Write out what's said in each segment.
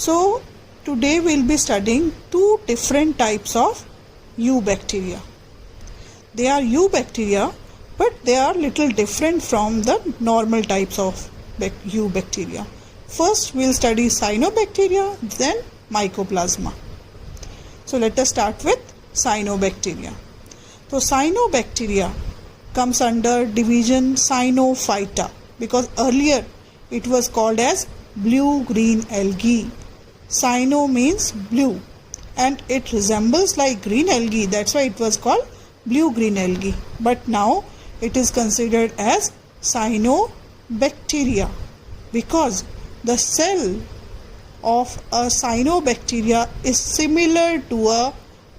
So today we'll be studying two different types of eubacteria. They are eubacteria, but they are little different from the normal types of eubacteria. First we'll study cyanobacteria, then mycoplasma. So let us start with cyanobacteria. So cyanobacteria comes under division Cyanophyta because earlier it was called as blue-green algae. Cyano means blue and it resembles like green algae, that's why it was called blue-green algae. But now it is considered as cyanobacteria because the cell of a cyanobacteria is similar to a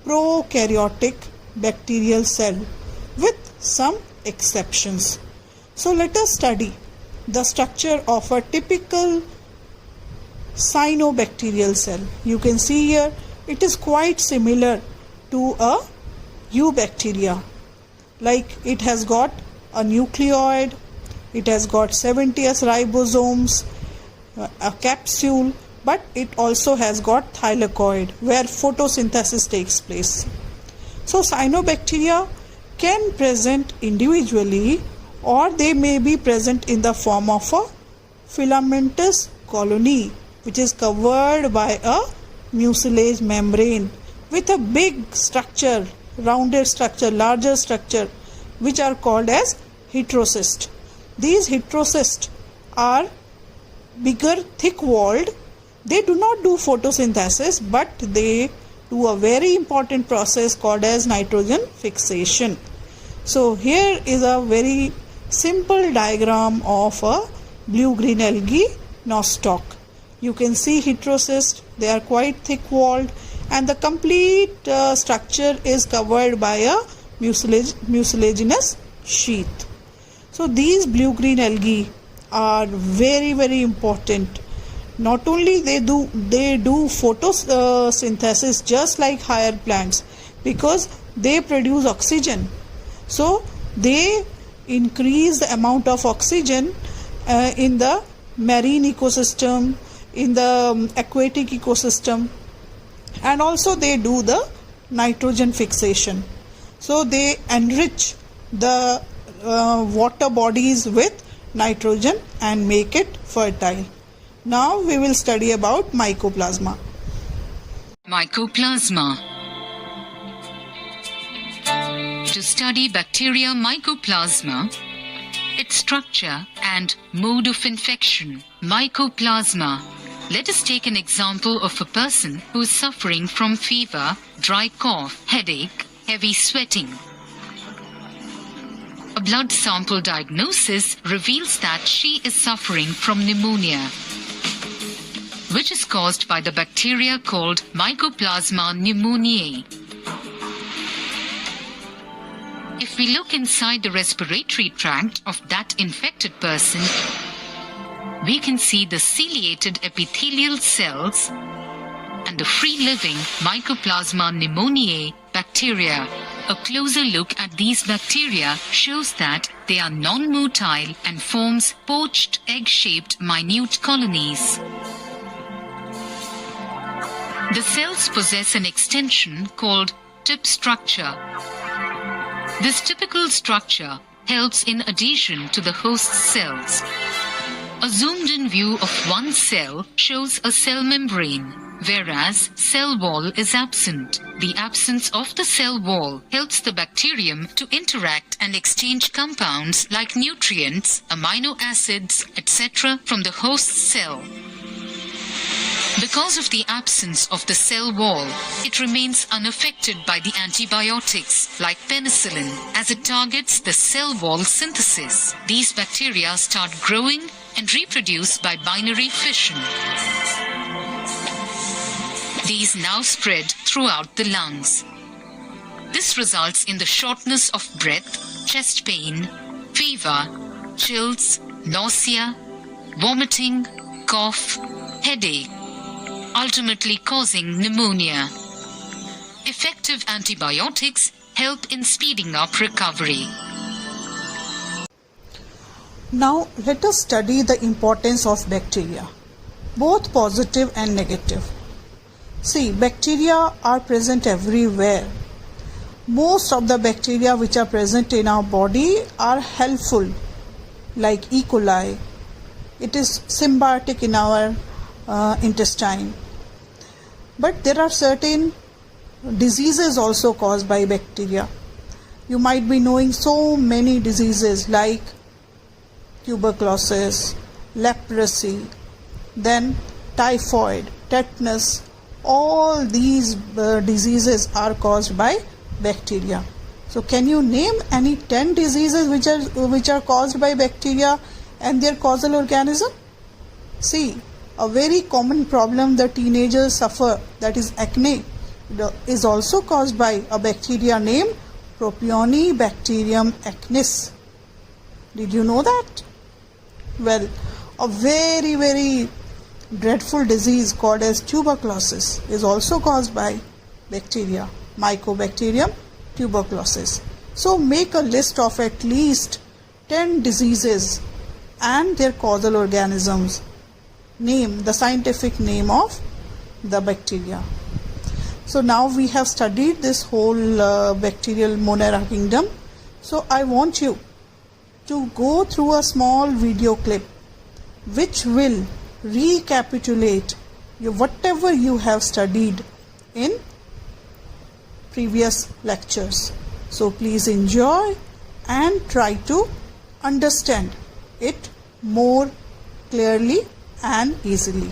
prokaryotic bacterial cell with some exceptions. So let us study the structure of a typical cyanobacterial cell. You can see here it is quite similar to a eubacteria. Like it has got a nucleoid, it has got 70S ribosomes, a capsule, but it also has got thylakoid where photosynthesis takes place. So cyanobacteria can present individually or they may be present in the form of a filamentous colony which is covered by a mucilage membrane with a big structure, rounded structure, larger structure, which are called as heterocyst. These heterocysts are bigger, thick-walled. They do not do photosynthesis, but they do a very important process called as nitrogen fixation. So here is a very simple diagram of a blue-green algae nostoc. You can see heterocysts, they are quite thick-walled and the complete structure is covered by a mucilaginous sheath. So these blue-green algae are very important. Not only they do photosynthesis just like higher plants because they produce oxygen. So they increase the amount of oxygen in the marine ecosystem, in the aquatic ecosystem, and also they do the nitrogen fixation. So they enrich the water bodies with nitrogen and make it fertile. Now we will study about mycoplasma. Mycoplasma. To study bacteria mycoplasma, its structure and mode of infection. Mycoplasma. Let us take an example of a person who is suffering from fever, dry cough, headache, heavy sweating. A blood sample diagnosis reveals that she is suffering from pneumonia, which is caused by the bacteria called Mycoplasma pneumoniae. If we look inside the respiratory tract of that infected person, we can see the ciliated epithelial cells and the free-living Mycoplasma pneumoniae bacteria. A closer look at these bacteria shows that they are non-motile and forms poached egg-shaped minute colonies. The cells possess an extension called tip structure. This typical structure helps in adhesion to the host cells. A zoomed-in view of one cell shows a cell membrane, whereas cell wall is absent. The absence of the cell wall helps the bacterium to interact and exchange compounds like nutrients, amino acids, etc. from the host cell. Because of the absence of the cell wall, it remains unaffected by the antibiotics like penicillin as it targets the cell wall synthesis. These bacteria start growing and reproduce by binary fission. These now spread throughout the lungs. This results in the shortness of breath, chest pain, fever, chills, nausea, vomiting, cough, headache, ultimately causing pneumonia. Effective antibiotics help in speeding up recovery. Now let us study the importance of bacteria. both positive and negative. See, bacteria are present everywhere. Most of the bacteria which are present in our body are helpful, like E. coli. It is symbiotic in our intestine. But there are certain diseases also caused by bacteria. You might be knowing so many diseases like tuberculosis, leprosy, then typhoid, tetanus. All these diseases are caused by bacteria. So can you name any 10 diseases which are caused by bacteria and their causal organism? See, a very common problem that teenagers suffer, that is acne, is also caused by a bacteria named Propionibacterium acnes. Did you know that? Well, a very, very dreadful disease called as tuberculosis is also caused by bacteria, Mycobacterium tuberculosis. So make a list of at least 10 diseases and their causal organisms. Name the scientific name of the bacteria. So now we have studied this whole bacterial Monera kingdom. So I want you to go through a small video clip which will recapitulate whatever you have studied in previous lectures. So please enjoy and try to understand it more clearly and easily.